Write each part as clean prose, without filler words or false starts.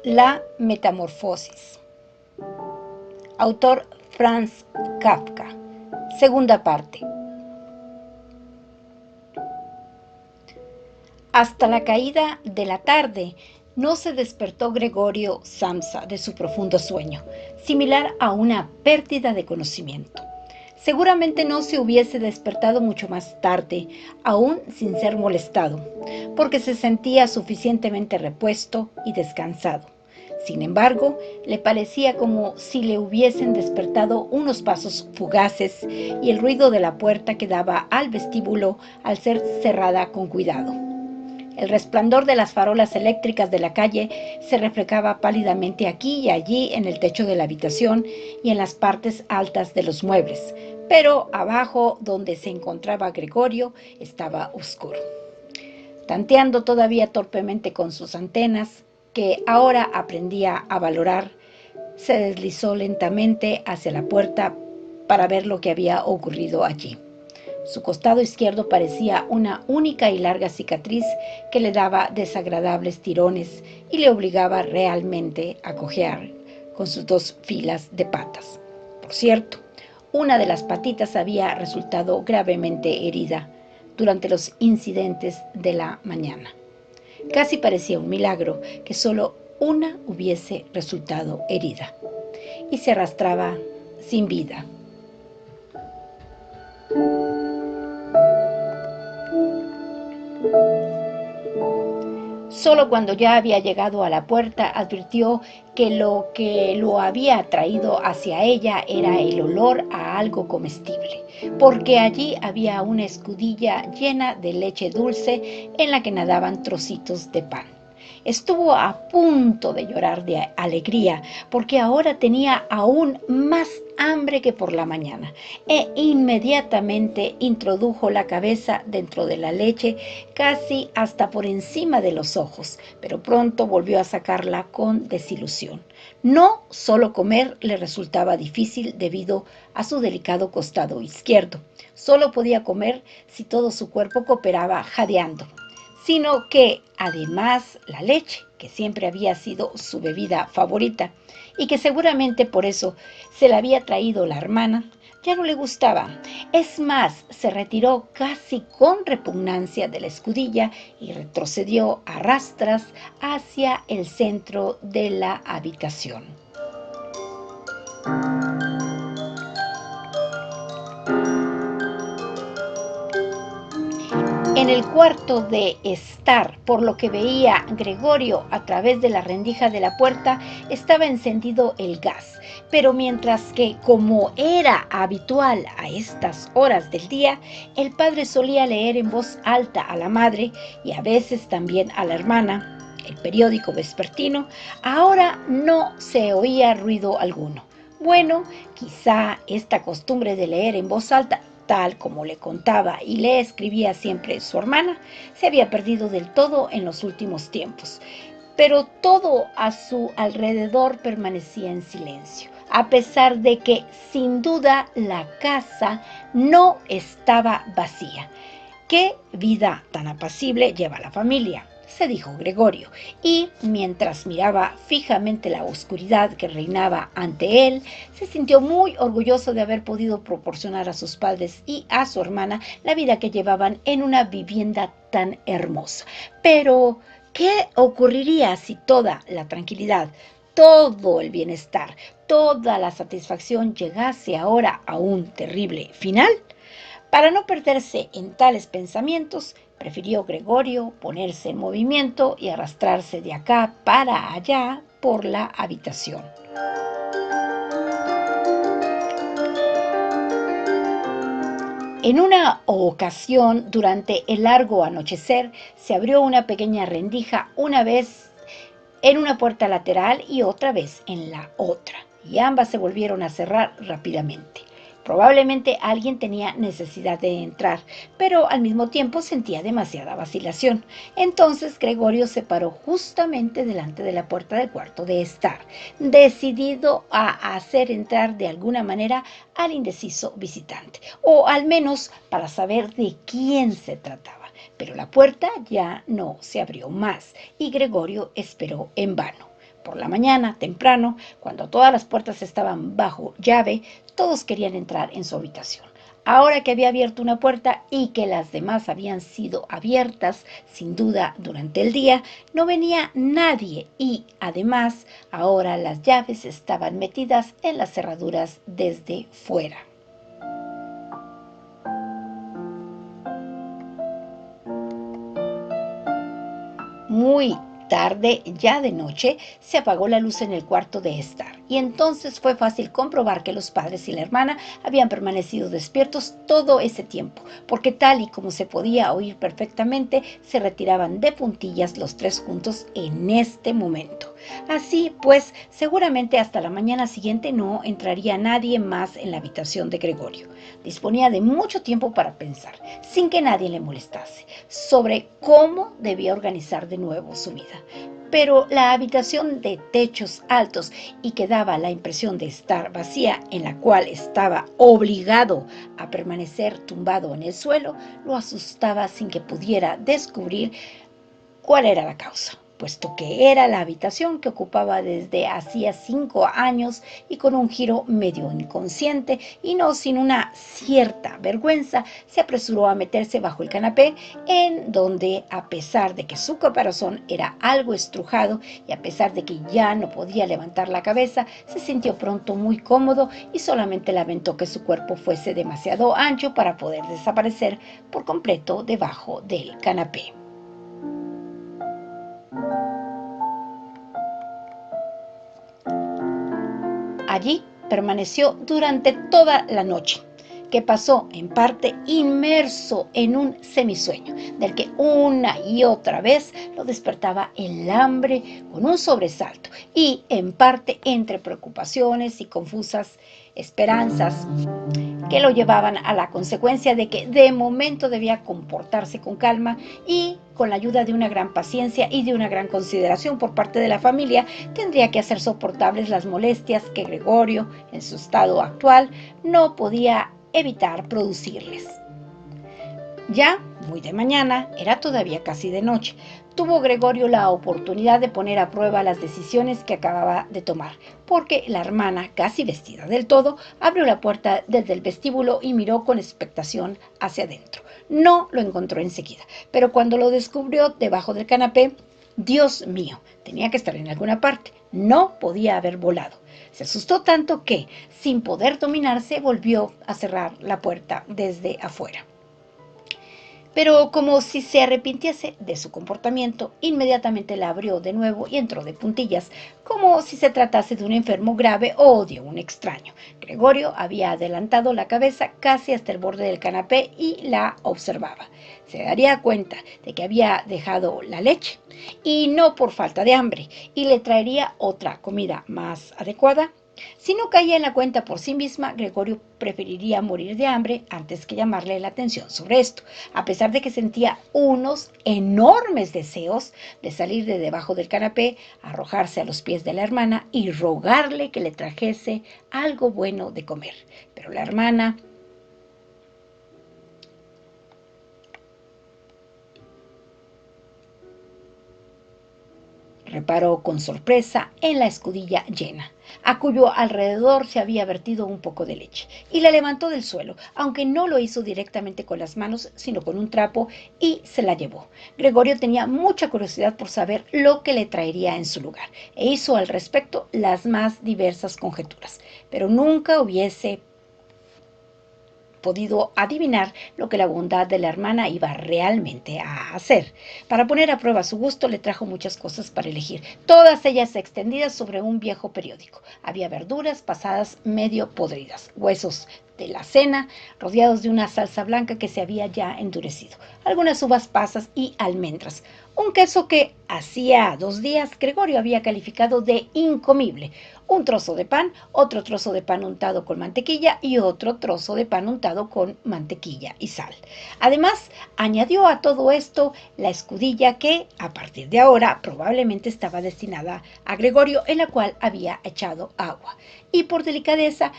La metamorfosis. Autor Franz Kafka. Segunda parte. Hasta la caída de la tarde no se despertó Gregorio Samsa de su profundo sueño, similar a una pérdida de conocimiento. Seguramente no se hubiese despertado mucho más tarde, aún sin ser molestado, porque se sentía suficientemente repuesto y descansado. Sin embargo, le parecía como si le hubiesen despertado unos pasos fugaces y el ruido de la puerta que daba al vestíbulo al ser cerrada con cuidado. El resplandor de las farolas eléctricas de la calle se reflejaba pálidamente aquí y allí en el techo de la habitación y en las partes altas de los muebles, pero abajo, donde se encontraba Gregorio, estaba oscuro. Tanteando todavía torpemente con sus antenas, que ahora aprendía a valorar, se deslizó lentamente hacia la puerta para ver lo que había ocurrido allí. Su costado izquierdo parecía una única y larga cicatriz que le daba desagradables tirones y le obligaba realmente a cojear con sus dos filas de patas. Por cierto, una de las patitas había resultado gravemente herida durante los incidentes de la mañana. Casi parecía un milagro que solo una hubiese resultado herida y se arrastraba sin vida. Solo cuando ya había llegado a la puerta advirtió que lo había traído hacia ella era el olor a algo comestible, porque allí había una escudilla llena de leche dulce en la que nadaban trocitos de pan. Estuvo a punto de llorar de alegría, porque ahora tenía aún más hambre que por la mañana, e inmediatamente introdujo la cabeza dentro de la leche casi hasta por encima de los ojos, pero pronto volvió a sacarla con desilusión. No solo comer le resultaba difícil debido a su delicado costado izquierdo, solo podía comer si todo su cuerpo cooperaba jadeando, sino que además la leche, que siempre había sido su bebida favorita y que seguramente por eso se la había traído la hermana, ya no le gustaba. Es más, se retiró casi con repugnancia de la escudilla y retrocedió a rastras hacia el centro de la habitación. En el cuarto de estar, por lo que veía Gregorio a través de la rendija de la puerta, estaba encendido el gas, pero mientras que, como era habitual a estas horas del día, el padre solía leer en voz alta a la madre y a veces también a la hermana el periódico vespertino, ahora no se oía ruido alguno. Bueno, quizá esta costumbre de leer en voz alta, tal como le contaba y le escribía siempre su hermana, se había perdido del todo en los últimos tiempos. Pero todo a su alrededor permanecía en silencio, a pesar de que, sin duda, la casa no estaba vacía. ¿Qué vida tan apacible lleva la familia?, se dijo Gregorio, y mientras miraba fijamente la oscuridad que reinaba ante él, se sintió muy orgulloso de haber podido proporcionar a sus padres y a su hermana la vida que llevaban en una vivienda tan hermosa. Pero, ¿qué ocurriría si toda la tranquilidad, todo el bienestar, toda la satisfacción llegase ahora a un terrible final? Para no perderse en tales pensamientos, prefirió Gregorio ponerse en movimiento y arrastrarse de acá para allá por la habitación. En una ocasión, durante el largo anochecer, se abrió una pequeña rendija, una vez en una puerta lateral y otra vez en la otra, y ambas se volvieron a cerrar rápidamente. Probablemente alguien tenía necesidad de entrar, pero al mismo tiempo sentía demasiada vacilación. Entonces Gregorio se paró justamente delante de la puerta del cuarto de estar, decidido a hacer entrar de alguna manera al indeciso visitante, o al menos para saber de quién se trataba. Pero la puerta ya no se abrió más y Gregorio esperó en vano. Por la mañana, temprano, cuando todas las puertas estaban bajo llave, todos querían entrar en su habitación. Ahora que había abierto una puerta y que las demás habían sido abiertas, sin duda, durante el día, no venía nadie y, además, ahora las llaves estaban metidas en las cerraduras desde fuera. Muy tarde, ya de noche, se apagó la luz en el cuarto de estar y entonces fue fácil comprobar que los padres y la hermana habían permanecido despiertos todo ese tiempo, porque tal y como se podía oír perfectamente, se retiraban de puntillas los tres juntos en este momento. Así pues, seguramente hasta la mañana siguiente no entraría nadie más en la habitación de Gregorio. Disponía de mucho tiempo para pensar, sin que nadie le molestase, sobre cómo debía organizar de nuevo su vida. Pero la habitación de techos altos y que daba la impresión de estar vacía, en la cual estaba obligado a permanecer tumbado en el suelo, lo asustaba sin que pudiera descubrir cuál era la causa, puesto que era la habitación que ocupaba desde hacía 5 años y con un giro medio inconsciente y no sin una cierta vergüenza, se apresuró a meterse bajo el canapé, en donde, a pesar de que su caparazón era algo estrujado y a pesar de que ya no podía levantar la cabeza, se sintió pronto muy cómodo y solamente lamentó que su cuerpo fuese demasiado ancho para poder desaparecer por completo debajo del canapé. Allí permaneció durante toda la noche, que pasó en parte inmerso en un semisueño, del que una y otra vez lo despertaba el hambre con un sobresalto, y en parte entre preocupaciones y confusas esperanzas que lo llevaban a la consecuencia de que de momento debía comportarse con calma y con la ayuda de una gran paciencia y de una gran consideración por parte de la familia, tendría que hacer soportables las molestias que Gregorio, en su estado actual, no podía evitar producirles. Ya, muy de mañana, era todavía casi de noche, tuvo Gregorio la oportunidad de poner a prueba las decisiones que acababa de tomar, porque la hermana, casi vestida del todo, abrió la puerta desde el vestíbulo y miró con expectación hacia adentro. No lo encontró enseguida, pero cuando lo descubrió debajo del canapé, Dios mío, tenía que estar en alguna parte, no podía haber volado. Se asustó tanto que, sin poder dominarse, volvió a cerrar la puerta desde afuera. Pero como si se arrepintiese de su comportamiento, inmediatamente la abrió de nuevo y entró de puntillas, como si se tratase de un enfermo grave o de un extraño. Gregorio había adelantado la cabeza casi hasta el borde del canapé y la observaba. Se daría cuenta de que había dejado la leche, y no por falta de hambre, y le traería otra comida más adecuada. Si no caía en la cuenta por sí misma, Gregorio preferiría morir de hambre antes que llamarle la atención sobre esto, a pesar de que sentía unos enormes deseos de salir de debajo del canapé, arrojarse a los pies de la hermana y rogarle que le trajese algo bueno de comer. Pero la hermana reparó con sorpresa en la escudilla llena, a cuyo alrededor se había vertido un poco de leche, y la levantó del suelo, aunque no lo hizo directamente con las manos, sino con un trapo, y se la llevó. Gregorio tenía mucha curiosidad por saber lo que le traería en su lugar, e hizo al respecto las más diversas conjeturas, pero nunca hubiese podido adivinar lo que la bondad de la hermana iba realmente a hacer. Para poner a prueba su gusto, le trajo muchas cosas para elegir, todas ellas extendidas sobre un viejo periódico. Había verduras pasadas medio podridas, huesos de la cena, rodeados de una salsa blanca que se había ya endurecido, algunas uvas pasas y almendras. Un queso que hacía 2 días Gregorio había calificado de incomible. Un trozo de pan, otro trozo de pan untado con mantequilla y otro trozo de pan untado con mantequilla y sal. Además, añadió a todo esto la escudilla que, a partir de ahora, probablemente estaba destinada a Gregorio, en la cual había echado agua. Y por delicadeza,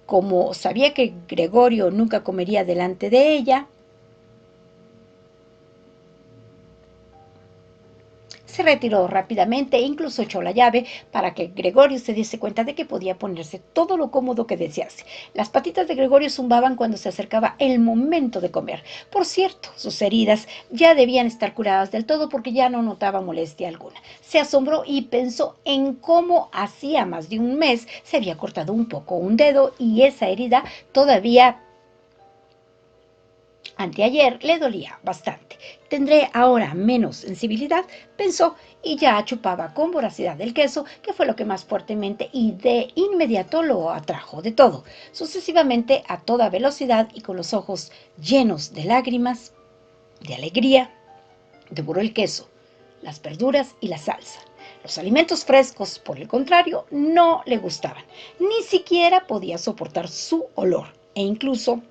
como sabía que Gregorio nunca comería delante de ella, se retiró rápidamente e incluso echó la llave para que Gregorio se diese cuenta de que podía ponerse todo lo cómodo que desease. Las patitas de Gregorio zumbaban cuando se acercaba el momento de comer. Por cierto, sus heridas ya debían estar curadas del todo porque ya no notaba molestia alguna. Se asombró y pensó en cómo hacía más de un mes se había cortado un poco un dedo y esa herida todavía anteayer le dolía bastante. Tendré ahora menos sensibilidad, pensó, y ya chupaba con voracidad el queso, que fue lo que más fuertemente y de inmediato lo atrajo de todo. Sucesivamente, a toda velocidad y con los ojos llenos de lágrimas, de alegría, devoró el queso, las verduras y la salsa. Los alimentos frescos, por el contrario, no le gustaban. Ni siquiera podía soportar su olor e incluso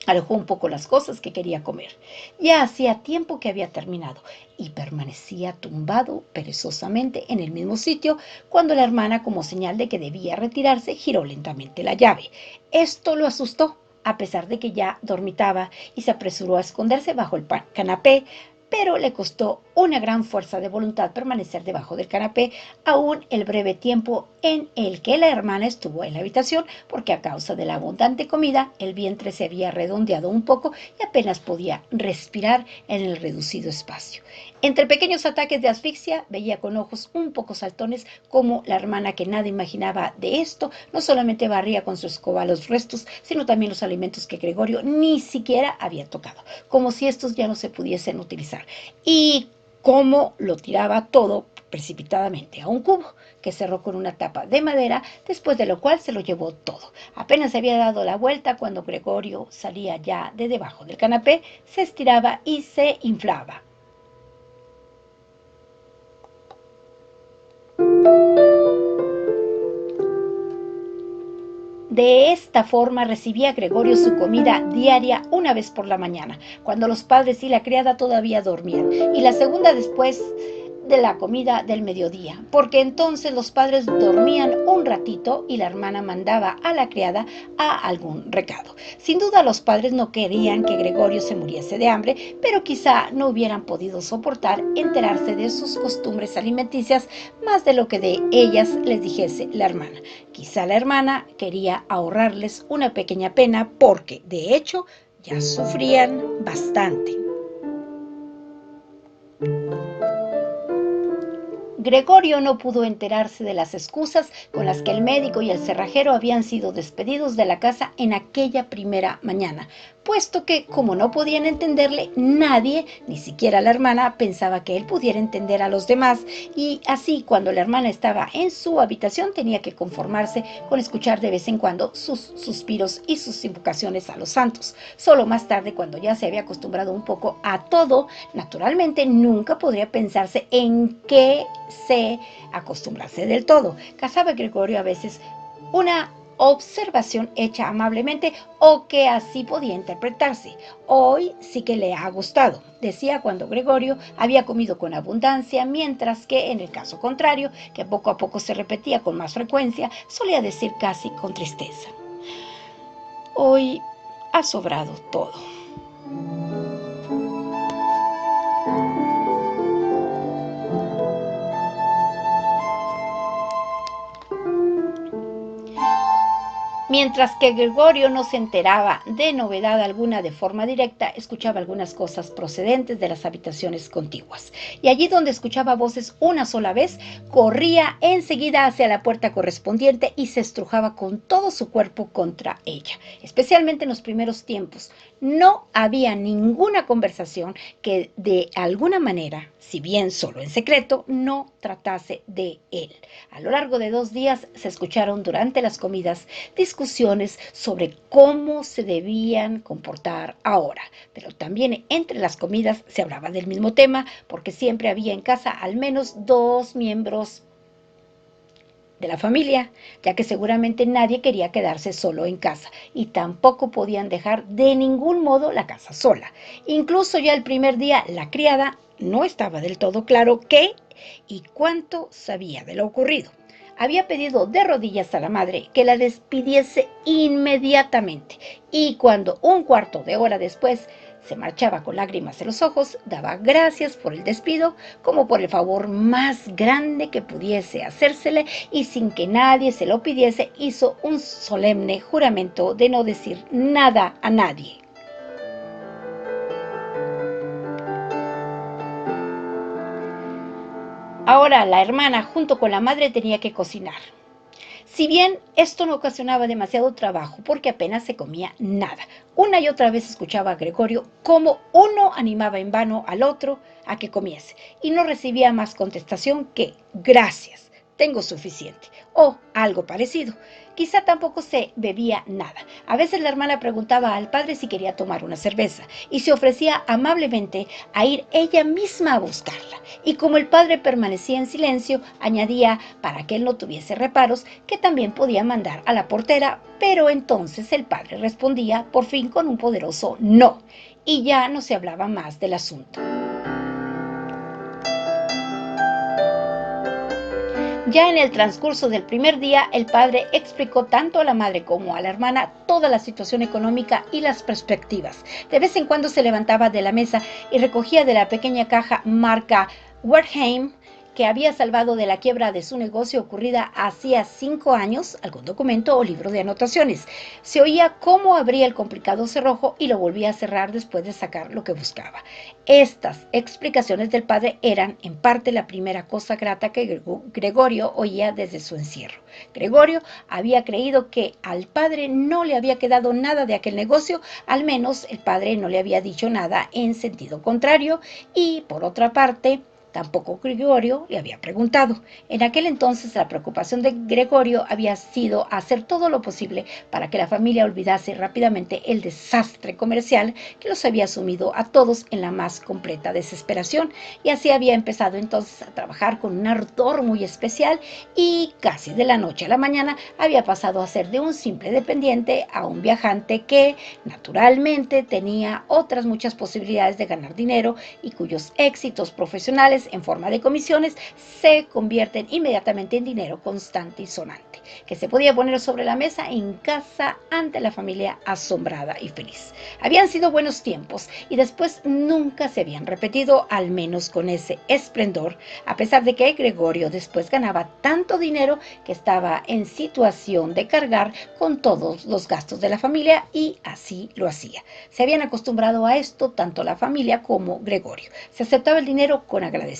alejó un poco las cosas que quería comer. Ya hacía tiempo que había terminado y permanecía tumbado perezosamente en el mismo sitio cuando la hermana, como señal de que debía retirarse, giró lentamente la llave. Esto lo asustó, a pesar de que ya dormitaba, y se apresuró a esconderse bajo el canapé, pero le costó una gran fuerza de voluntad permanecer debajo del canapé, aún el breve tiempo en el que la hermana estuvo en la habitación, porque a causa de la abundante comida, el vientre se había redondeado un poco y apenas podía respirar en el reducido espacio. Entre pequeños ataques de asfixia, veía con ojos un poco saltones cómo la hermana, que nada imaginaba de esto, no solamente barría con su escoba los restos, sino también los alimentos que Gregorio ni siquiera había tocado, como si estos ya no se pudiesen utilizar, y cómo lo tiraba todo precipitadamente a un cubo que cerró con una tapa de madera, después de lo cual se lo llevó todo. Apenas había dado la vuelta cuando Gregorio salía ya de debajo del canapé, se estiraba y se inflaba. De esta forma recibía Gregorio su comida diaria una vez por la mañana, cuando los padres y la criada todavía dormían, y la segunda después de la comida del mediodía, porque entonces los padres dormían un ratito y la hermana mandaba a la criada a algún recado. Sin duda los padres no querían que Gregorio se muriese de hambre, pero quizá no hubieran podido soportar enterarse de sus costumbres alimenticias más de lo que de ellas les dijese la hermana. Quizá la hermana quería ahorrarles una pequeña pena porque, de hecho, ya sufrían bastante. Gregorio no pudo enterarse de las excusas con las que el médico y el cerrajero habían sido despedidos de la casa en aquella primera mañana, puesto que, como no podían entenderle, nadie, ni siquiera la hermana, pensaba que él pudiera entender a los demás, y así, cuando la hermana estaba en su habitación, tenía que conformarse con escuchar de vez en cuando sus suspiros y sus invocaciones a los santos. Solo más tarde, cuando ya se había acostumbrado un poco a todo, naturalmente nunca podría pensarse en qué se acostumbrarse del todo. Cazaba Gregorio a veces una observación hecha amablemente o que así podía interpretarse. Hoy sí que le ha gustado, decía cuando Gregorio había comido con abundancia, mientras que en el caso contrario, que poco a poco se repetía con más frecuencia, solía decir casi con tristeza: hoy ha sobrado todo. Mientras que Gregorio no se enteraba de novedad alguna de forma directa, escuchaba algunas cosas procedentes de las habitaciones contiguas. Y allí donde escuchaba voces una sola vez, corría enseguida hacia la puerta correspondiente y se estrujaba con todo su cuerpo contra ella. Especialmente en los primeros tiempos, no había ninguna conversación que de alguna manera, si bien solo en secreto, no tratase de él. A lo largo de 2 días se escucharon durante las comidas discusiones discusiones sobre cómo se debían comportar ahora, pero también entre las comidas se hablaba del mismo tema porque siempre había en casa al menos 2 miembros de la familia, ya que seguramente nadie quería quedarse solo en casa y tampoco podían dejar de ningún modo la casa sola. Incluso ya el primer día la criada no estaba del todo claro qué y cuánto sabía de lo ocurrido. Había pedido de rodillas a la madre que la despidiese inmediatamente y cuando un cuarto de hora después se marchaba con lágrimas en los ojos, daba gracias por el despido como por el favor más grande que pudiese hacérsele y sin que nadie se lo pidiese hizo un solemne juramento de no decir nada a nadie. Ahora la hermana junto con la madre tenía que cocinar. Si bien esto no ocasionaba demasiado trabajo porque apenas se comía nada, una y otra vez escuchaba a Gregorio cómo uno animaba en vano al otro a que comiese y no recibía más contestación que gracias, tengo suficiente o algo parecido. Quizá tampoco se bebía nada. A veces la hermana preguntaba al padre si quería tomar una cerveza y se ofrecía amablemente a ir ella misma a buscarla. Y como el padre permanecía en silencio, añadía, para que él no tuviese reparos, que también podía mandar a la portera, pero entonces el padre respondía por fin con un poderoso no, y ya no se hablaba más del asunto. Ya en el transcurso del primer día, el padre explicó tanto a la madre como a la hermana toda la situación económica y las perspectivas. De vez en cuando se levantaba de la mesa y recogía de la pequeña caja marca Wertheim, que había salvado de la quiebra de su negocio ocurrida hacía 5 años, algún documento o libro de anotaciones. Se oía cómo abría el complicado cerrojo y lo volvía a cerrar después de sacar lo que buscaba. Estas explicaciones del padre eran en parte la primera cosa grata que Gregorio oía desde su encierro. Gregorio había creído que al padre no le había quedado nada de aquel negocio, al menos el padre no le había dicho nada en sentido contrario, y por otra parte, tampoco Gregorio le había preguntado. En aquel entonces la preocupación de Gregorio había sido hacer todo lo posible para que la familia olvidase rápidamente el desastre comercial que los había sumido a todos en la más completa desesperación, y así había empezado entonces a trabajar con un ardor muy especial y casi de la noche a la mañana había pasado a ser de un simple dependiente a un viajante que naturalmente tenía otras muchas posibilidades de ganar dinero y cuyos éxitos profesionales en forma de comisiones se convierten inmediatamente en dinero constante y sonante, que se podía poner sobre la mesa en casa ante la familia asombrada y feliz. Habían sido buenos tiempos y después nunca se habían repetido, al menos con ese esplendor, a pesar de que Gregorio después ganaba tanto dinero que estaba en situación de cargar con todos los gastos de la familia y así lo hacía. Se habían acostumbrado a esto tanto la familia como Gregorio. Se aceptaba el dinero con agradecimiento.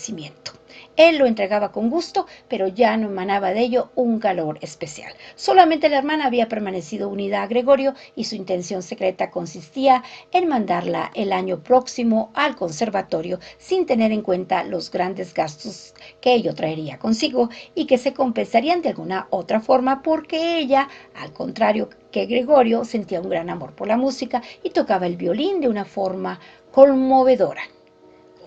Él lo entregaba con gusto, pero ya no emanaba de ello un calor especial. Solamente la hermana había permanecido unida a Gregorio y su intención secreta consistía en mandarla el año próximo al conservatorio sin tener en cuenta los grandes gastos que ello traería consigo y que se compensarían de alguna otra forma porque ella, al contrario que Gregorio, sentía un gran amor por la música y tocaba el violín de una forma conmovedora.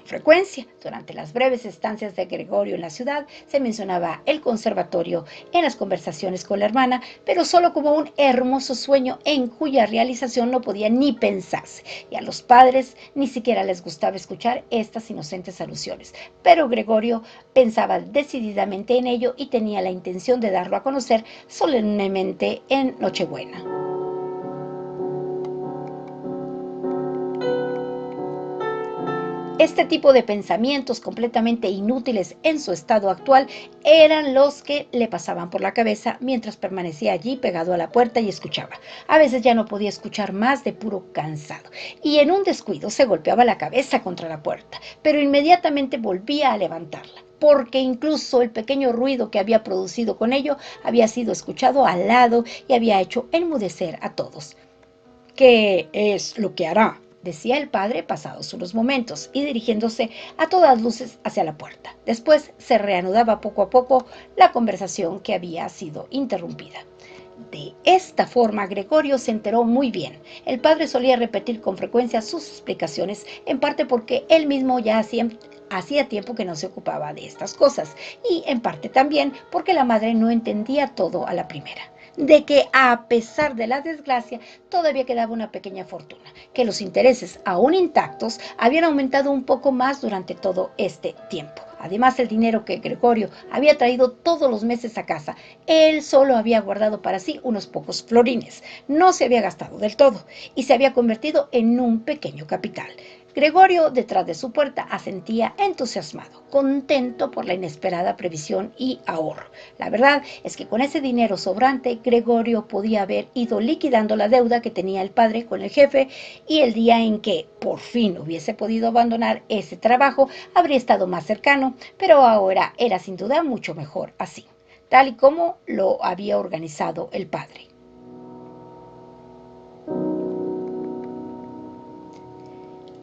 Frecuencia. Durante las breves estancias de Gregorio en la ciudad, se mencionaba el conservatorio en las conversaciones con la hermana, pero solo como un hermoso sueño en cuya realización no podía ni pensarse, y a los padres ni siquiera les gustaba escuchar estas inocentes alusiones. Pero Gregorio pensaba decididamente en ello y tenía la intención de darlo a conocer solemnemente en Nochebuena. Este tipo de pensamientos completamente inútiles en su estado actual eran los que le pasaban por la cabeza mientras permanecía allí pegado a la puerta y escuchaba. A veces ya no podía escuchar más de puro cansado y en un descuido se golpeaba la cabeza contra la puerta, pero inmediatamente volvía a levantarla, porque incluso el pequeño ruido que había producido con ello había sido escuchado al lado y había hecho enmudecer a todos. ¿Qué es lo que hará?, decía el padre pasados unos momentos y dirigiéndose a todas luces hacia la puerta. Después se reanudaba poco a poco la conversación que había sido interrumpida. De esta forma, Gregorio se enteró muy bien. El padre solía repetir con frecuencia sus explicaciones, en parte porque él mismo ya hacía tiempo que no se ocupaba de estas cosas, y en parte también porque la madre no entendía todo a la primera. De que a pesar de la desgracia, todavía quedaba una pequeña fortuna, que los intereses, aún intactos, habían aumentado un poco más durante todo este tiempo. Además, el dinero que Gregorio había traído todos los meses a casa, él solo había guardado para sí unos pocos florines. No se había gastado del todo y se había convertido en un pequeño capital. Gregorio, detrás de su puerta, asentía entusiasmado, contento por la inesperada previsión y ahorro. La verdad es que con ese dinero sobrante, Gregorio podía haber ido liquidando la deuda que tenía el padre con el jefe, y el día en que por fin hubiese podido abandonar ese trabajo habría estado más cercano, pero ahora era sin duda mucho mejor así, tal y como lo había organizado el padre.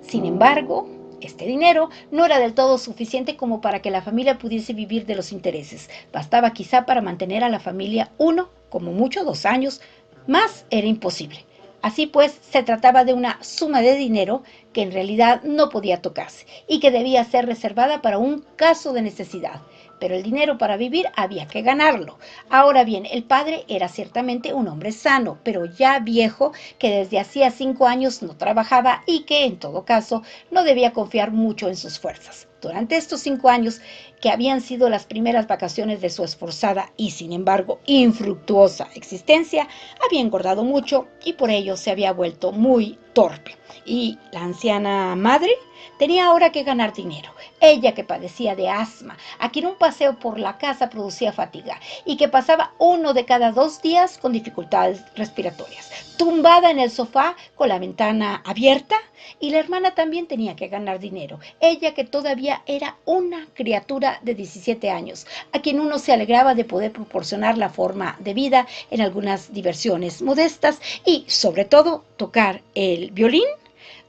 Sin embargo, este dinero no era del todo suficiente como para que la familia pudiese vivir de los intereses. Bastaba quizá para mantener a la familia 1, como mucho 2 años. Más era imposible. Así pues, se trataba de una suma de dinero que en realidad no podía tocarse y que debía ser reservada para un caso de necesidad. Pero el dinero para vivir había que ganarlo. Ahora bien, el padre era ciertamente un hombre sano, pero ya viejo, que desde hacía 5 años no trabajaba y que, en todo caso, no debía confiar mucho en sus fuerzas. Durante estos 5 años, que habían sido las primeras vacaciones de su esforzada y, sin embargo, infructuosa existencia, había engordado mucho y por ello se había vuelto muy torpe. Y la anciana madre tenía ahora que ganar dinero. Ella, que padecía de asma, a quien un paseo por la casa producía fatiga y que pasaba 1 de cada 2 días con dificultades respiratorias, tumbada en el sofá con la ventana abierta. Y la hermana también tenía que ganar dinero. Ella, que todavía era una criatura de 17 años, a quien uno se alegraba de poder proporcionar la forma de vida en algunas diversiones modestas y, sobre todo, tocar el violín.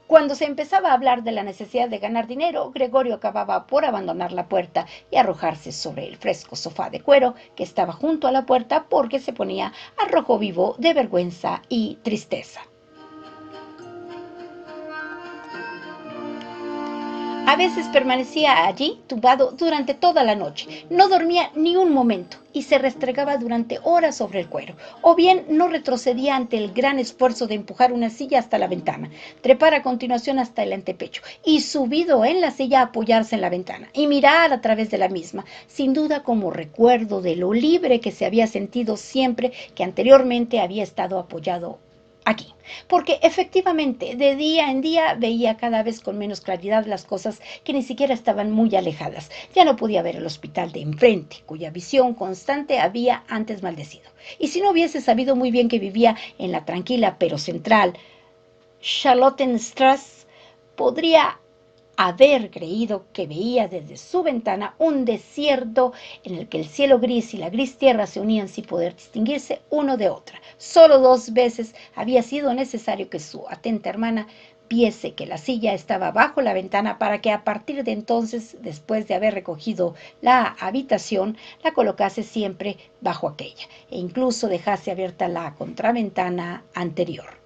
Cuando se empezaba a hablar de la necesidad de ganar dinero, Gregorio acababa por abandonar la puerta y arrojarse sobre el fresco sofá de cuero que estaba junto a la puerta, porque se ponía a rojo vivo de vergüenza y tristeza. A veces permanecía allí tumbado durante toda la noche, no dormía ni un momento y se restregaba durante horas sobre el cuero, o bien no retrocedía ante el gran esfuerzo de empujar una silla hasta la ventana, trepar a continuación hasta el antepecho y, subido en la silla, apoyarse en la ventana y mirar a través de la misma, sin duda como recuerdo de lo libre que se había sentido siempre que anteriormente había estado apoyado aquí, porque efectivamente de día en día veía cada vez con menos claridad las cosas que ni siquiera estaban muy alejadas. Ya no podía ver el hospital de enfrente, cuya visión constante había antes maldecido. Y si no hubiese sabido muy bien que vivía en la tranquila pero central Charlottenstrasse, podría haber creído que veía desde su ventana un desierto en el que el cielo gris y la gris tierra se unían sin poder distinguirse uno de otra. Solo 2 veces había sido necesario que su atenta hermana viese que la silla estaba bajo la ventana para que a partir de entonces, después de haber recogido la habitación, la colocase siempre bajo aquella e incluso dejase abierta la contraventana anterior.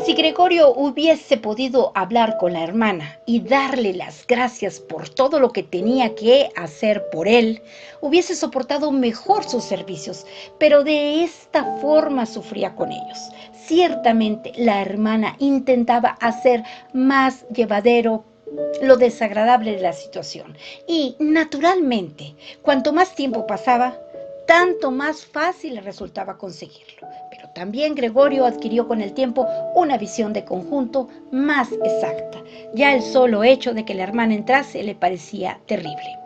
Si Gregorio hubiese podido hablar con la hermana y darle las gracias por todo lo que tenía que hacer por él, hubiese soportado mejor sus servicios, pero de esta forma sufría con ellos. Ciertamente la hermana intentaba hacer más llevadero lo desagradable de la situación y, naturalmente, cuanto más tiempo pasaba, tanto más fácil le resultaba conseguirlo. Pero también Gregorio adquirió con el tiempo una visión de conjunto más exacta. Ya el solo hecho de que la hermana entrase le parecía terrible.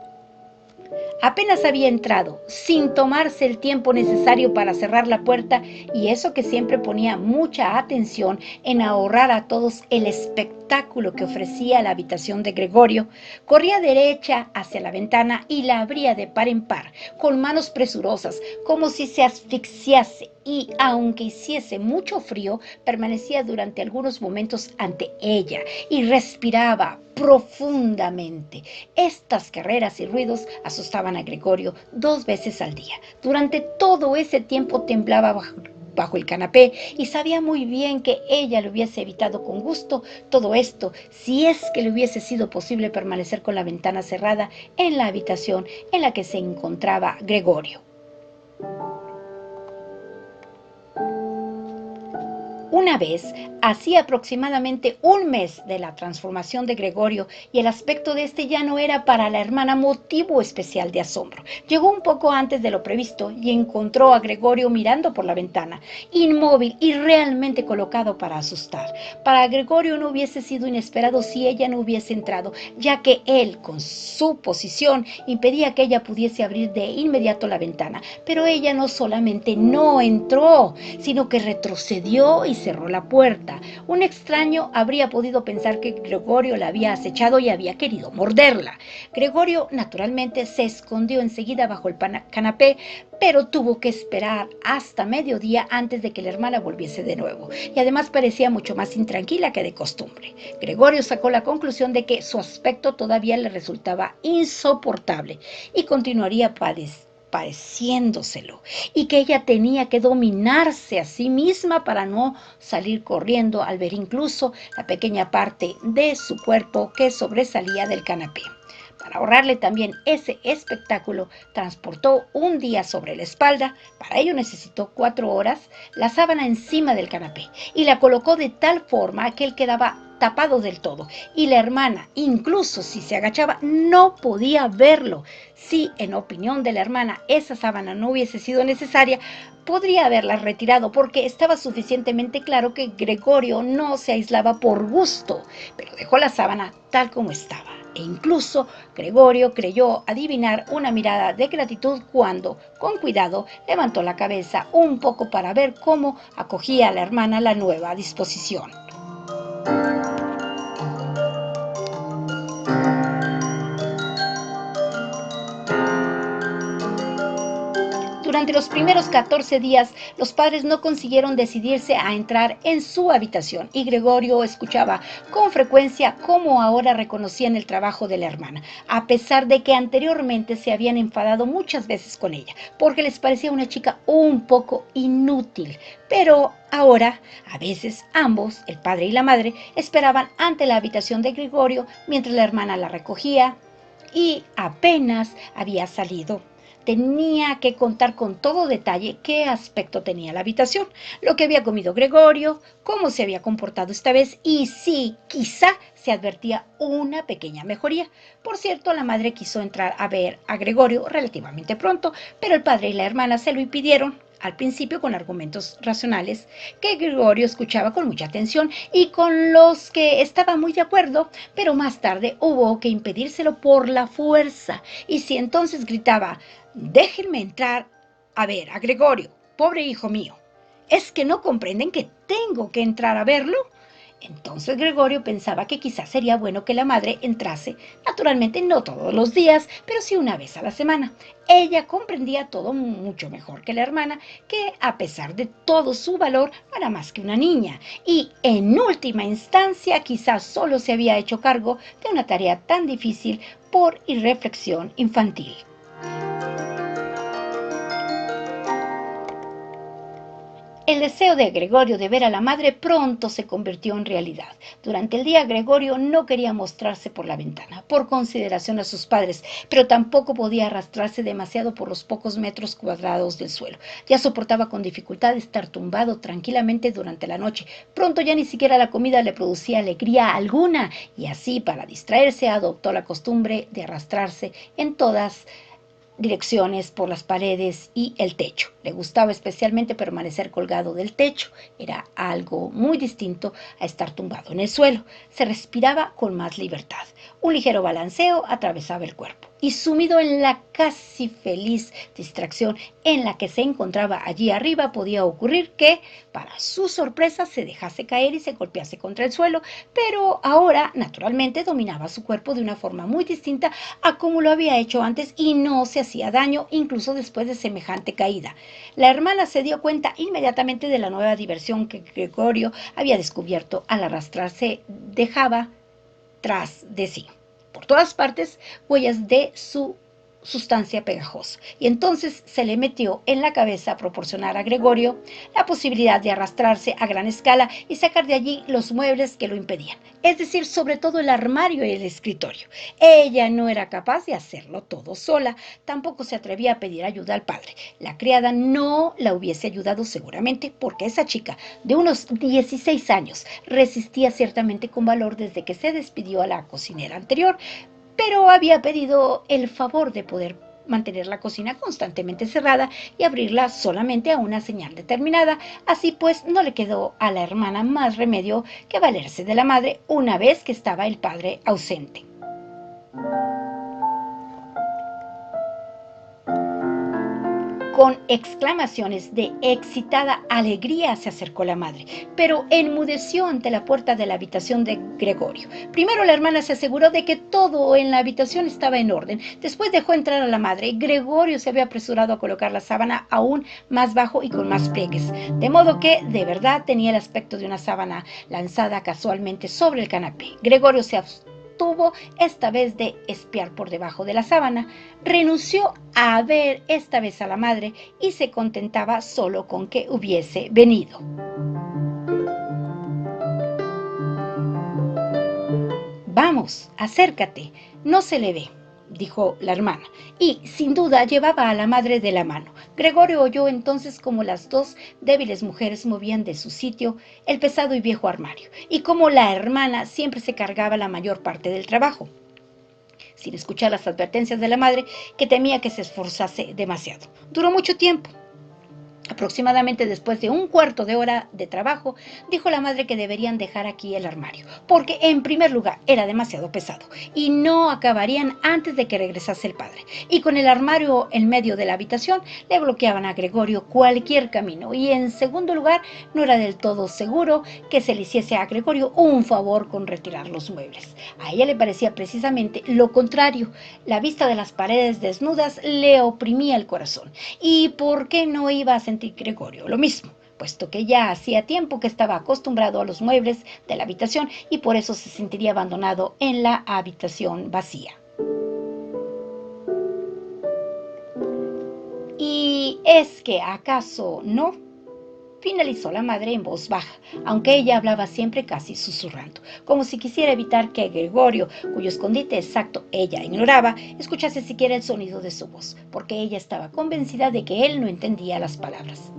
Apenas había entrado, sin tomarse el tiempo necesario para cerrar la puerta, y eso que siempre ponía mucha atención en ahorrar a todos el espectáculo espectáculo que ofrecía la habitación de Gregorio, corría derecha hacia la ventana y la abría de par en par, con manos presurosas, como si se asfixiase, y aunque hiciese mucho frío, permanecía durante algunos momentos ante ella y respiraba profundamente. Estas carreras y ruidos asustaban a Gregorio 2 veces al día. Durante todo ese tiempo temblaba bajo el canapé y sabía muy bien que ella le hubiese evitado con gusto todo esto si es que le hubiese sido posible permanecer con la ventana cerrada en la habitación en la que se encontraba Gregorio. Una vez, hacía aproximadamente un mes de la transformación de Gregorio y el aspecto de este ya no era para la hermana motivo especial de asombro. Llegó un poco antes de lo previsto y encontró a Gregorio mirando por la ventana, inmóvil y realmente colocado para asustar. Para Gregorio no hubiese sido inesperado si ella no hubiese entrado, ya que él, con su posición, impedía que ella pudiese abrir de inmediato la ventana. Pero ella no solamente no entró, sino que retrocedió y cerró la puerta. Un extraño habría podido pensar que Gregorio la había acechado y había querido morderla. Gregorio, naturalmente, se escondió enseguida bajo el canapé, pero tuvo que esperar hasta mediodía antes de que la hermana volviese de nuevo, y además parecía mucho más intranquila que de costumbre. Gregorio sacó la conclusión de que su aspecto todavía le resultaba insoportable y continuaría padeciéndoselo, y que ella tenía que dominarse a sí misma para no salir corriendo al ver incluso la pequeña parte de su cuerpo que sobresalía del canapé. Para ahorrarle también ese espectáculo, transportó un día sobre la espalda, para ello necesitó 4 horas, la sábana encima del canapé y la colocó de tal forma que él quedaba tapado del todo, y la hermana, incluso si se agachaba, no podía verlo. Si, en opinión de la hermana, esa sábana no hubiese sido necesaria, podría haberla retirado porque estaba suficientemente claro que Gregorio no se aislaba por gusto, pero dejó la sábana tal como estaba. E incluso Gregorio creyó adivinar una mirada de gratitud cuando, con cuidado, levantó la cabeza un poco para ver cómo acogía a la hermana la nueva disposición. Durante los primeros 14 días, los padres no consiguieron decidirse a entrar en su habitación y Gregorio escuchaba con frecuencia cómo ahora reconocían el trabajo de la hermana, a pesar de que anteriormente se habían enfadado muchas veces con ella, porque les parecía una chica un poco inútil. Pero ahora, a veces ambos, el padre y la madre, esperaban ante la habitación de Gregorio mientras la hermana la recogía y apenas había salido. Tenía que contar con todo detalle qué aspecto tenía la habitación, lo que había comido Gregorio, cómo se había comportado esta vez y si quizá se advertía una pequeña mejoría. Por cierto, la madre quiso entrar a ver a Gregorio relativamente pronto, pero el padre y la hermana se lo impidieron, al principio con argumentos racionales que Gregorio escuchaba con mucha atención y con los que estaba muy de acuerdo, pero más tarde hubo que impedírselo por la fuerza. Y si entonces gritaba: déjenme entrar a ver a Gregorio, pobre hijo mío, ¿es que no comprenden que tengo que entrar a verlo? Entonces Gregorio pensaba que quizás sería bueno que la madre entrase, naturalmente no todos los días, pero sí una vez a la semana. Ella comprendía todo mucho mejor que la hermana, que a pesar de todo su valor no era más que una niña, y en última instancia quizás solo se había hecho cargo de una tarea tan difícil por irreflexión infantil. El deseo de Gregorio de ver a la madre pronto se convirtió en realidad. Durante el día Gregorio no quería mostrarse por la ventana, por consideración a sus padres, pero tampoco podía arrastrarse demasiado por los pocos metros cuadrados del suelo. Ya soportaba con dificultad estar tumbado tranquilamente durante la noche. Pronto ya ni siquiera la comida le producía alegría alguna, y así, para distraerse, adoptó la costumbre de arrastrarse en todas direcciones por las paredes y el techo. Le gustaba especialmente permanecer colgado del techo. Era algo muy distinto a estar tumbado en el suelo. Se respiraba con más libertad. Un ligero balanceo atravesaba el cuerpo y sumido en la casi feliz distracción en la que se encontraba allí arriba, podía ocurrir que, para su sorpresa, se dejase caer y se golpease contra el suelo, pero ahora, naturalmente, dominaba su cuerpo de una forma muy distinta a como lo había hecho antes y no se hacía daño incluso después de semejante caída. La hermana se dio cuenta inmediatamente de la nueva diversión que Gregorio había descubierto al arrastrarse, dejaba tras de sí, por todas partes, huellas de su sustancia pegajosa. Y entonces se le metió en la cabeza proporcionar a Gregorio la posibilidad de arrastrarse a gran escala y sacar de allí los muebles que lo impedían, es decir, sobre todo el armario y el escritorio. Ella no era capaz de hacerlo todo sola, tampoco se atrevía a pedir ayuda al padre. La criada no la hubiese ayudado seguramente porque esa chica de unos 16 años resistía ciertamente con valor desde que se despidió a la cocinera anterior, pero había pedido el favor de poder mantener la cocina constantemente cerrada y abrirla solamente a una señal determinada. Así pues, no le quedó a la hermana más remedio que valerse de la madre una vez que estaba el padre ausente. Con exclamaciones de excitada alegría se acercó la madre, pero enmudeció ante la puerta de la habitación de Gregorio. Primero la hermana se aseguró de que todo en la habitación estaba en orden. Después dejó entrar a la madre. Gregorio se había apresurado a colocar la sábana aún más bajo y con más pliegues, de modo que de verdad tenía el aspecto de una sábana lanzada casualmente sobre el canapé. Gregorio se abstuvo esta vez de espiar por debajo de la sábana, renunció a ver esta vez a la madre y se contentaba solo con que hubiese venido. Vamos, acércate, no se le ve, dijo la hermana, y sin duda llevaba a la madre de la mano. Gregorio oyó entonces cómo las dos débiles mujeres movían de su sitio el pesado y viejo armario, y cómo la hermana siempre se cargaba la mayor parte del trabajo, sin escuchar las advertencias de la madre, que temía que se esforzase demasiado. Duró mucho tiempo. Aproximadamente después de un cuarto de hora de trabajo, dijo la madre que deberían dejar aquí el armario, porque en primer lugar era demasiado pesado y no acabarían antes de que regresase el padre. Y con el armario en medio de la habitación le bloqueaban a Gregorio cualquier camino. Y en segundo lugar, no era del todo seguro que se le hiciese a Gregorio un favor con retirar los muebles. A ella le parecía precisamente lo contrario. La vista de las paredes desnudas le oprimía el corazón. ¿Y por qué no iba a sentir Gregorio lo mismo? Puesto que ya hacía tiempo que estaba acostumbrado a los muebles de la habitación y por eso se sentiría abandonado en la habitación vacía. ¿Y es que acaso no? Finalizó la madre en voz baja, aunque ella hablaba siempre casi susurrando, como si quisiera evitar que Gregorio, cuyo escondite exacto ella ignoraba, escuchase siquiera el sonido de su voz, porque ella estaba convencida de que él no entendía las palabras.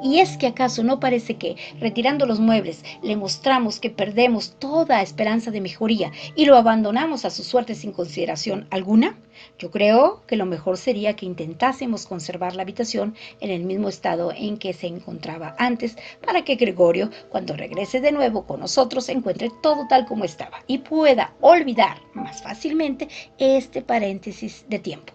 ¿Y es que acaso no parece que, retirando los muebles, le mostramos que perdemos toda esperanza de mejoría y lo abandonamos a su suerte sin consideración alguna? Yo creo que lo mejor sería que intentásemos conservar la habitación en el mismo estado en que se encontraba antes, para que Gregorio, cuando regrese de nuevo con nosotros, encuentre todo tal como estaba y pueda olvidar más fácilmente este paréntesis de tiempo.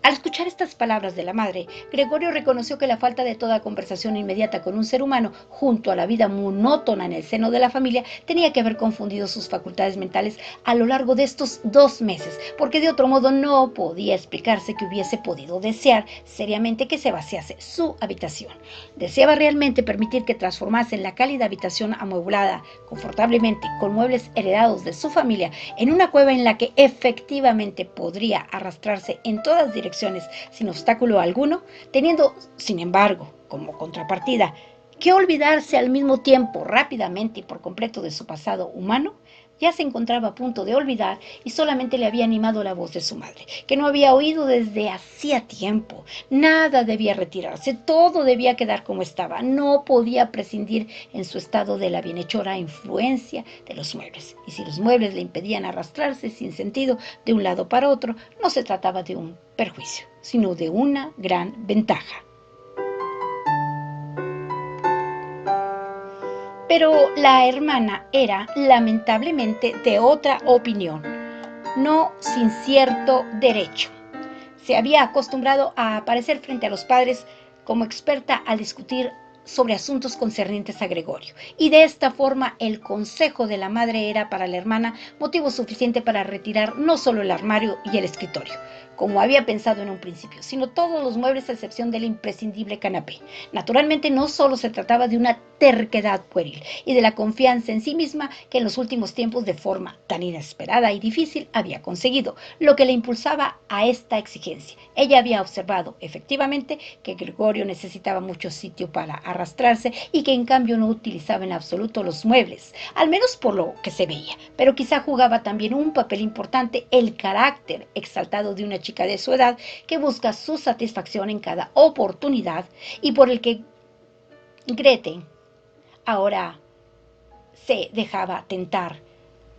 Al escuchar estas palabras de la madre, Gregorio reconoció que la falta de toda conversación inmediata con un ser humano, junto a la vida monótona en el seno de la familia, tenía que haber confundido sus facultades mentales a lo largo de estos 2 meses, porque de otro modo no podía explicarse que hubiese podido desear seriamente que se vaciase su habitación. Deseaba realmente permitir que transformasen la cálida habitación amueblada confortablemente con muebles heredados de su familia en una cueva en la que efectivamente podría arrastrarse en todas direcciones sin obstáculo alguno, teniendo, sin embargo, como contrapartida, que olvidarse al mismo tiempo rápidamente y por completo de su pasado humano. Ya se encontraba a punto de olvidar y solamente le había animado la voz de su madre, que no había oído desde hacía tiempo. Nada debía retirarse, todo debía quedar como estaba. No podía prescindir en su estado de la bienhechora influencia de los muebles. Y si los muebles le impedían arrastrarse sin sentido de un lado para otro, no se trataba de un perjuicio, sino de una gran ventaja. Pero la hermana era, lamentablemente, de otra opinión. no sin cierto derecho. Se había acostumbrado a aparecer frente a los padres como experta al discutir sobre asuntos concernientes a Gregorio, y de esta forma el consejo de la madre era para la hermana motivo suficiente para retirar no solo el armario y el escritorio, como había pensado en un principio, sino todos los muebles a excepción del imprescindible canapé. Naturalmente no solo se trataba de una terquedad pueril y de la confianza en sí misma que en los últimos tiempos de forma tan inesperada y difícil había conseguido, lo que le impulsaba a esta exigencia. Ella había observado efectivamente que Gregorio necesitaba mucho sitio para arrastrarse y que en cambio no utilizaba en absoluto los muebles, al menos por lo que se veía, pero quizá jugaba también un papel importante el carácter exaltado de una chica de su edad que busca su satisfacción en cada oportunidad y por el que Grete ahora se dejaba tentar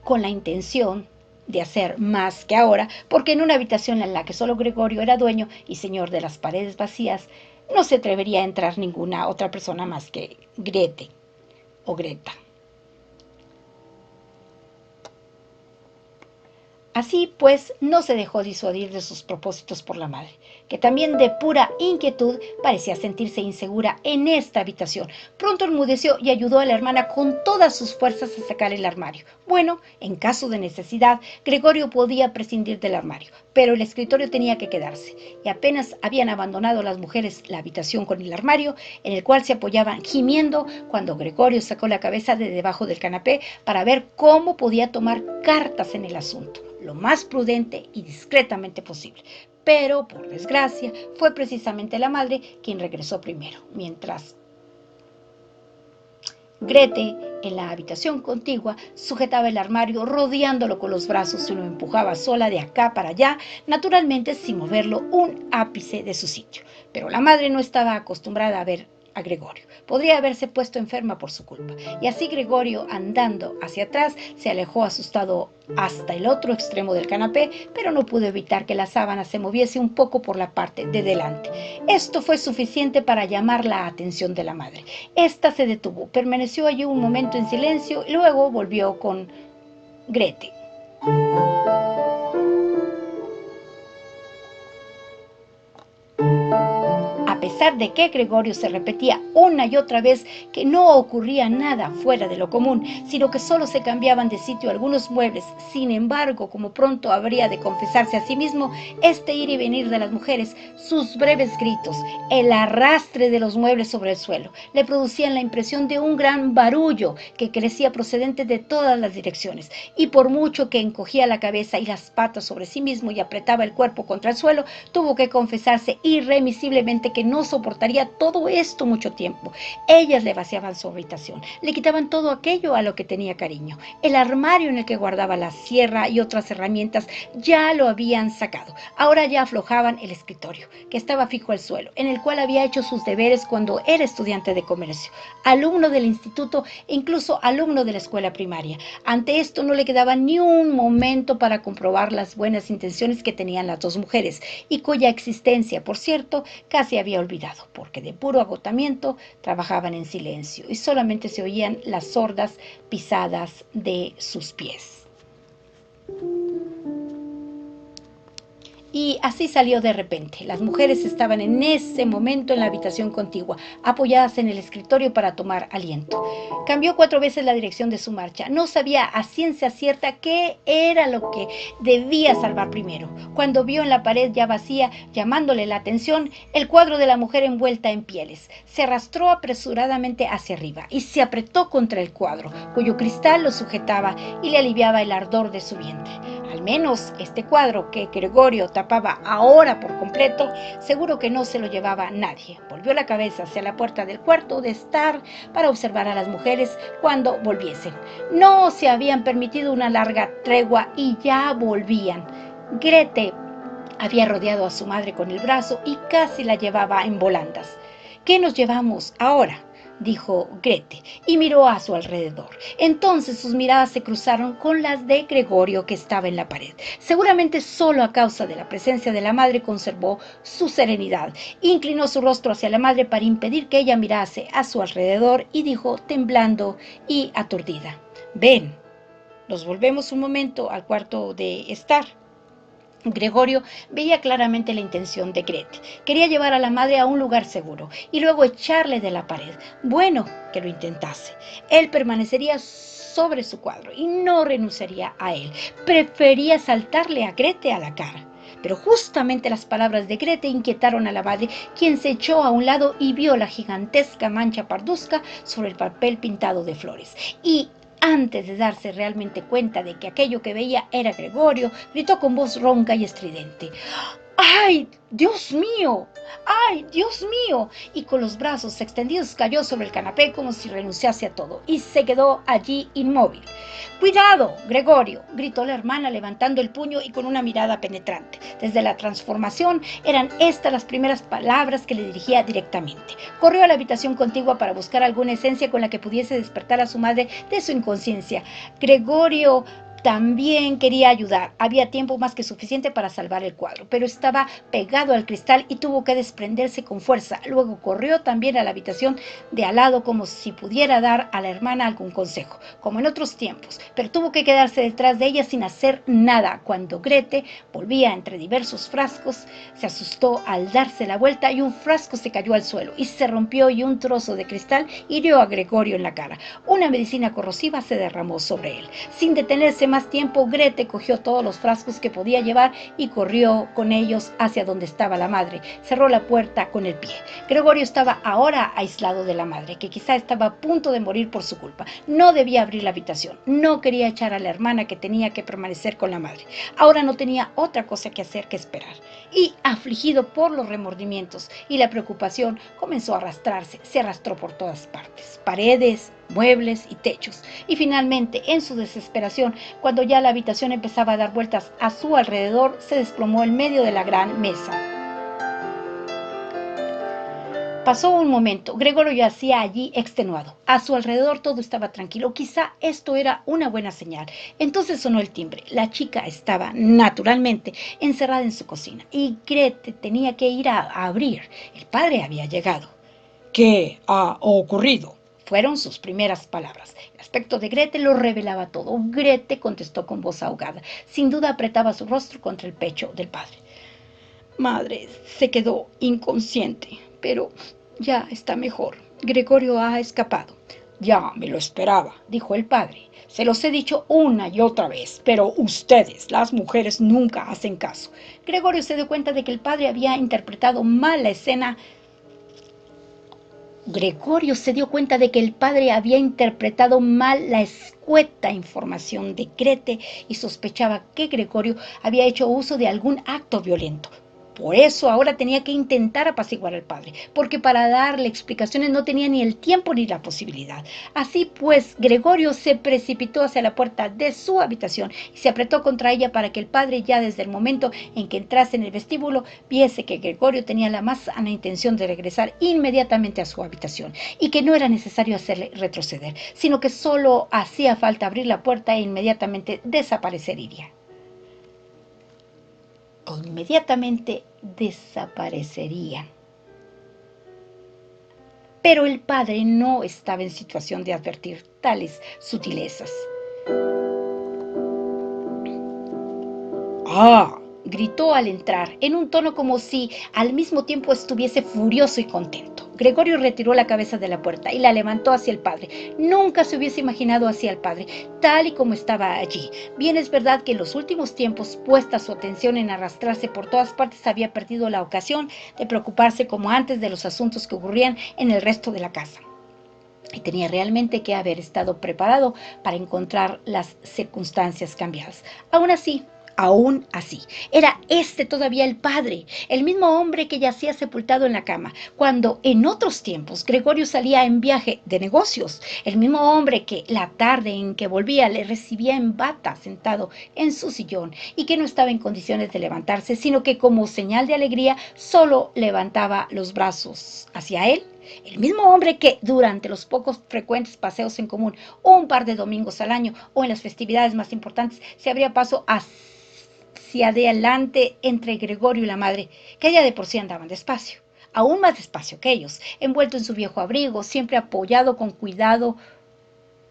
con la intención de hacer más que ahora, porque en una habitación en la que solo Gregorio era dueño y señor de las paredes vacías, no se atrevería a entrar ninguna otra persona más que Grete o Greta. Así pues, no se dejó disuadir de sus propósitos por la madre, que también de pura inquietud parecía sentirse insegura en esta habitación. Pronto enmudeció y ayudó a la hermana con todas sus fuerzas a sacar el armario. Bueno, en caso de necesidad, Gregorio podía prescindir del armario, pero el escritorio tenía que quedarse, y apenas habían abandonado las mujeres la habitación con el armario, en el cual se apoyaban gimiendo, cuando Gregorio sacó la cabeza de debajo del canapé para ver cómo podía tomar cartas en el asunto, lo más prudente y discretamente posible. Pero, por desgracia, fue precisamente la madre quien regresó primero, mientras Grete, en la habitación contigua, sujetaba el armario rodeándolo con los brazos y lo empujaba sola de acá para allá, naturalmente sin moverlo un ápice de su sitio. Pero la madre no estaba acostumbrada a ver a Gregorio. Podría haberse puesto enferma por su culpa. Y así Gregorio, andando hacia atrás, se alejó asustado hasta el otro extremo del canapé, pero no pudo evitar que la sábana se moviese un poco por la parte de delante. Esto fue suficiente para llamar la atención de la madre. Esta se detuvo, permaneció allí un momento en silencio y luego volvió con Grete. A pesar de que Gregorio se repetía una y otra vez que no ocurría nada fuera de lo común, sino que solo se cambiaban de sitio algunos muebles. Sin embargo, como pronto habría de confesarse a sí mismo, este ir y venir de las mujeres, sus breves gritos, el arrastre de los muebles sobre el suelo, le producían la impresión de un gran barullo que crecía procedente de todas las direcciones, y por mucho que encogía la cabeza y las patas sobre sí mismo y apretaba el cuerpo contra el suelo, tuvo que confesarse irremisiblemente que no soportaría todo esto mucho tiempo. Ellas le vaciaban su habitación, le quitaban todo aquello a lo que tenía cariño. El armario en el que guardaba la sierra y otras herramientas ya lo habían sacado. Ahora ya aflojaban el escritorio, que estaba fijo al suelo, en el cual había hecho sus deberes cuando era estudiante de comercio, alumno del instituto e incluso alumno de la escuela primaria. Ante esto no le quedaba ni un momento para comprobar las buenas intenciones que tenían las dos mujeres, y cuya existencia, por cierto, casi había olvidado, porque de puro agotamiento trabajaban en silencio y solamente se oían las sordas pisadas de sus pies. Y así salió de repente. Las mujeres estaban en ese momento en la habitación contigua, apoyadas en el escritorio para tomar aliento. Cambió 4 veces la dirección de su marcha. No sabía a ciencia cierta qué era lo que debía salvar primero. Cuando vio en la pared ya vacía, llamándole la atención, el cuadro de la mujer envuelta en pieles, se arrastró apresuradamente hacia arriba y se apretó contra el cuadro, cuyo cristal lo sujetaba y le aliviaba el ardor de su vientre. Al menos este cuadro que Gregorio tapaba ahora por completo, seguro que no se lo llevaba nadie. Volvió la cabeza hacia la puerta del cuarto de estar para observar a las mujeres cuando volviesen. No se habían permitido una larga tregua y ya volvían. Grete había rodeado a su madre con el brazo y casi la llevaba en volandas. ¿Qué nos llevamos ahora?, dijo Grete, y miró a su alrededor. Entonces sus miradas se cruzaron con las de Gregorio, que estaba en la pared. Seguramente solo a causa de la presencia de la madre conservó su serenidad. Inclinó su rostro hacia la madre para impedir que ella mirase a su alrededor y dijo, temblando y aturdida: «Ven». Nos volvemos un momento al cuarto de estar. Gregorio veía claramente la intención de Grete. Quería llevar a la madre a un lugar seguro y luego echarle de la pared. Bueno, que lo intentase. Él permanecería sobre su cuadro y no renunciaría a él. Prefería saltarle a Grete a la cara. Pero justamente las palabras de Grete inquietaron a la madre, quien se echó a un lado y vio la gigantesca mancha parduzca sobre el papel pintado de flores. Y antes de darse realmente cuenta de que aquello que veía era Gregorio, gritó con voz ronca y estridente: ¡Ay, Dios mío! ¡Ay, Dios mío! Y con los brazos extendidos cayó sobre el canapé como si renunciase a todo y se quedó allí inmóvil. ¡Cuidado, Gregorio!, gritó la hermana levantando el puño y con una mirada penetrante. Desde la transformación eran estas las primeras palabras que le dirigía directamente. Corrió a la habitación contigua para buscar alguna esencia con la que pudiese despertar a su madre de su inconsciencia. Gregorio también quería ayudar. Había tiempo más que suficiente para salvar el cuadro, pero estaba pegado al cristal y tuvo que desprenderse con fuerza. Luego corrió también a la habitación de al lado como si pudiera dar a la hermana algún consejo, como en otros tiempos, pero tuvo que quedarse detrás de ella sin hacer nada. Cuando Grete volvía entre diversos frascos, se asustó al darse la vuelta y un frasco se cayó al suelo y se rompió y un trozo de cristal hirió a Gregorio en la cara. Una medicina corrosiva se derramó sobre él. Sin detenerse más tiempo, Grete cogió todos los frascos que podía llevar y corrió con ellos hacia donde estaba la madre. Cerró la puerta con el pie. Gregorio estaba ahora aislado de la madre, que quizá estaba a punto de morir por su culpa. No debía abrir la habitación. No quería echar a la hermana, que tenía que permanecer con la madre. Ahora no tenía otra cosa que hacer que esperar. Y, afligido por los remordimientos y la preocupación, comenzó a arrastrarse. Se arrastró por todas partes: paredes, muebles y techos. Y finalmente, en su desesperación, cuando ya la habitación empezaba a dar vueltas a su alrededor, se desplomó en medio de la gran mesa. Pasó un momento. Gregorio yacía allí extenuado. A su alrededor todo estaba tranquilo. Quizá esto era una buena señal. Entonces sonó el timbre. La chica estaba, naturalmente, encerrada en su cocina y Grete tenía que ir a abrir. El padre había llegado. ¿Qué ha ocurrido? Fueron sus primeras palabras. El aspecto de Grete lo revelaba todo. Grete contestó con voz ahogada. Sin duda apretaba su rostro contra el pecho del padre. Madre, se quedó inconsciente, pero ya está mejor. Gregorio ha escapado. Ya me lo esperaba, dijo el padre. Se los he dicho una y otra vez, pero ustedes, las mujeres, nunca hacen caso. Gregorio se dio cuenta de que el padre había interpretado mal la escena. Gregorio se dio cuenta de que el padre había interpretado mal la escueta información de Grete y sospechaba que Gregorio había hecho uso de algún acto violento. Por eso ahora tenía que intentar apaciguar al padre, porque para darle explicaciones no tenía ni el tiempo ni la posibilidad. Así pues, Gregorio se precipitó hacia la puerta de su habitación y se apretó contra ella para que el padre, ya desde el momento en que entrase en el vestíbulo, viese que Gregorio tenía la más sana intención de regresar inmediatamente a su habitación y que no era necesario hacerle retroceder, sino que solo hacía falta abrir la puerta e inmediatamente desaparecería. Pero el padre no estaba en situación de advertir tales sutilezas. ¡Ah! Gritó al entrar, en un tono como si al mismo tiempo estuviese furioso y contento. Gregorio retiró la cabeza de la puerta y la levantó hacia el padre. Nunca se hubiese imaginado hacia el padre, tal y como estaba allí. Bien es verdad que en los últimos tiempos, puesta su atención en arrastrarse por todas partes, había perdido la ocasión de preocuparse como antes de los asuntos que ocurrían en el resto de la casa. Y tenía realmente que haber estado preparado para encontrar las circunstancias cambiadas. Aún así, era todavía el padre, el mismo hombre que yacía sepultado en la cama, cuando en otros tiempos Gregorio salía en viaje de negocios, el mismo hombre que la tarde en que volvía le recibía en bata sentado en su sillón y que no estaba en condiciones de levantarse, sino que como señal de alegría solo levantaba los brazos hacia él. El mismo hombre que durante los pocos frecuentes paseos en común, un par de domingos al año o en las festividades más importantes, se abría paso hacia adelante entre Gregorio y la madre, que ya de por sí andaban despacio, aún más despacio que ellos, envuelto en su viejo abrigo, siempre apoyado con cuidado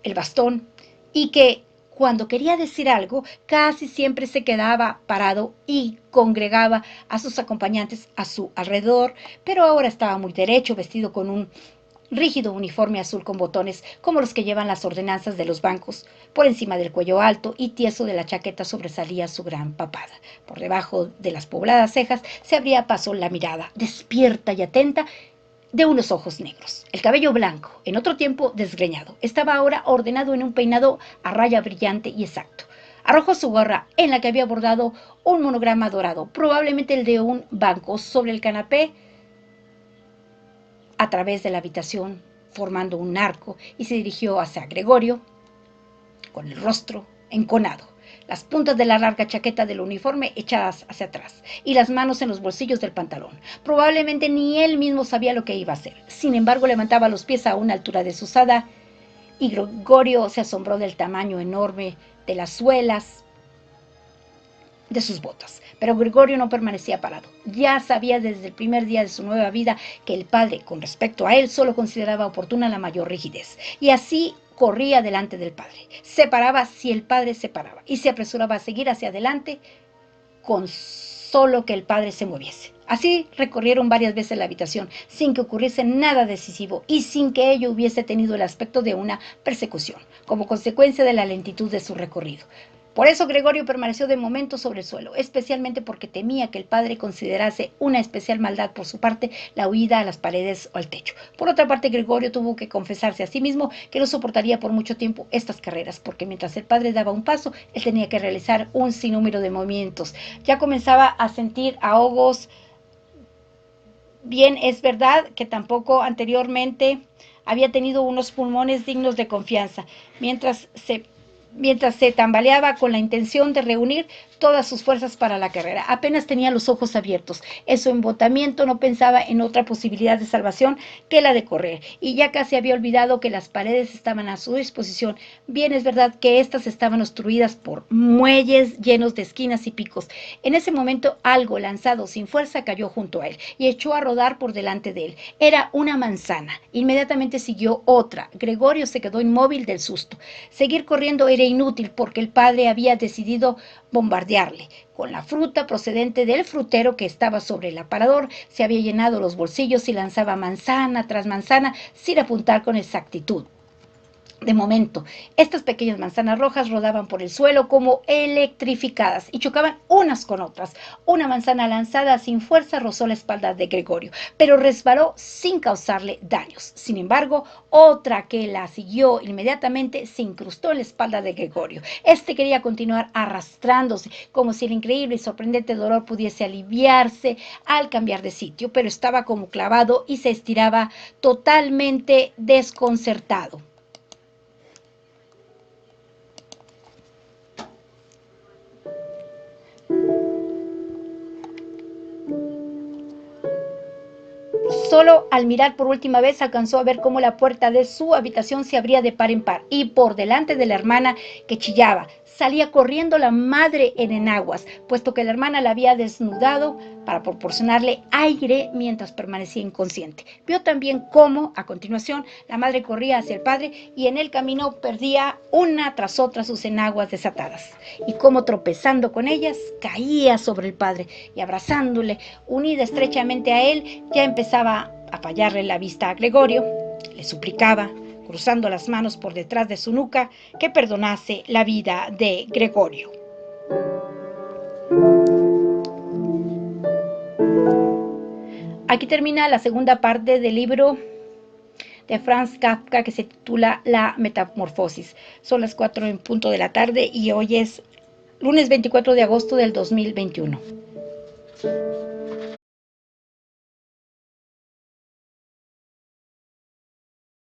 el bastón, y que Cuando quería decir algo, casi siempre se quedaba parado y congregaba a sus acompañantes a su alrededor, pero ahora estaba muy derecho, vestido con un rígido uniforme azul con botones, como los que llevan las ordenanzas de los bancos. Por encima del cuello alto y tieso de la chaqueta sobresalía su gran papada. Por debajo de las pobladas cejas se abría paso la mirada, despierta y atenta, de unos ojos negros. El cabello blanco, en otro tiempo desgreñado, estaba ahora ordenado en un peinado a raya brillante y exacto. Arrojó su gorra, en la que había bordado un monograma dorado, probablemente el de un banco, sobre el canapé a través de la habitación, formando un arco, y se dirigió hacia Gregorio con el rostro enconado, las puntas de la larga chaqueta del uniforme echadas hacia atrás y las manos en los bolsillos del pantalón. Probablemente ni él mismo sabía lo que iba a hacer. Sin embargo, levantaba los pies a una altura desusada y Gregorio se asombró del tamaño enorme de las suelas de sus botas. Pero Gregorio no permanecía parado. Ya sabía desde el primer día de su nueva vida que el padre, con respecto a él, solo consideraba oportuna la mayor rigidez. Y así corría delante del padre. Se paraba si el padre se paraba y se apresuraba a seguir hacia adelante con solo que el padre se moviese. Así recorrieron varias veces la habitación, sin que ocurriese nada decisivo y sin que ello hubiese tenido el aspecto de una persecución, como consecuencia de la lentitud de su recorrido. Por eso Gregorio permaneció de momento sobre el suelo, especialmente porque temía que el padre considerase una especial maldad por su parte la huida a las paredes o al techo. Por otra parte, Gregorio tuvo que confesarse a sí mismo que no soportaría por mucho tiempo estas carreras, porque mientras el padre daba un paso, él tenía que realizar un sinnúmero de movimientos. Ya comenzaba a sentir ahogos. Bien, es verdad que tampoco anteriormente había tenido unos pulmones dignos de confianza. Mientras se tambaleaba con la intención de reunir todas sus fuerzas para la carrera. Apenas tenía los ojos abiertos. En su embotamiento no pensaba en otra posibilidad de salvación que la de correr, y ya casi había olvidado que las paredes estaban a su disposición. Bien, es verdad que éstas estaban obstruidas por muelles llenos de esquinas y picos. En ese momento algo lanzado sin fuerza cayó junto a él y echó a rodar por delante de él. Era una manzana. Inmediatamente siguió otra. Gregorio se quedó inmóvil del susto. Seguir corriendo era inútil porque el padre había decidido bombardearle. Con la fruta procedente del frutero que estaba sobre el aparador, se había llenado los bolsillos y lanzaba manzana tras manzana sin apuntar con exactitud. De momento, estas pequeñas manzanas rojas rodaban por el suelo como electrificadas y chocaban unas con otras. Una manzana lanzada sin fuerza rozó la espalda de Gregorio, pero resbaló sin causarle daños. Sin embargo, otra que la siguió inmediatamente se incrustó en la espalda de Gregorio. Este quería continuar arrastrándose, como si el increíble y sorprendente dolor pudiese aliviarse al cambiar de sitio, pero estaba como clavado y se estiraba totalmente desconcertado. Solo al mirar por última vez alcanzó a ver cómo la puerta de su habitación se abría de par en par y por delante de la hermana, que chillaba, salía corriendo la madre en enaguas, puesto que la hermana la había desnudado para proporcionarle aire mientras permanecía inconsciente. Vio también cómo, a continuación, la madre corría hacia el padre y en el camino perdía una tras otra sus enaguas desatadas, y cómo tropezando con ellas caía sobre el padre y abrazándole, unida estrechamente a él, ya empezaba a fallarle la vista a Gregorio. Le suplicaba, cruzando las manos por detrás de su nuca, que perdonase la vida de Gregorio. Aquí termina la segunda parte del libro de Franz Kafka, que se titula La Metamorfosis. Son las 4 en punto de la tarde y hoy es lunes 24 de agosto del 2021.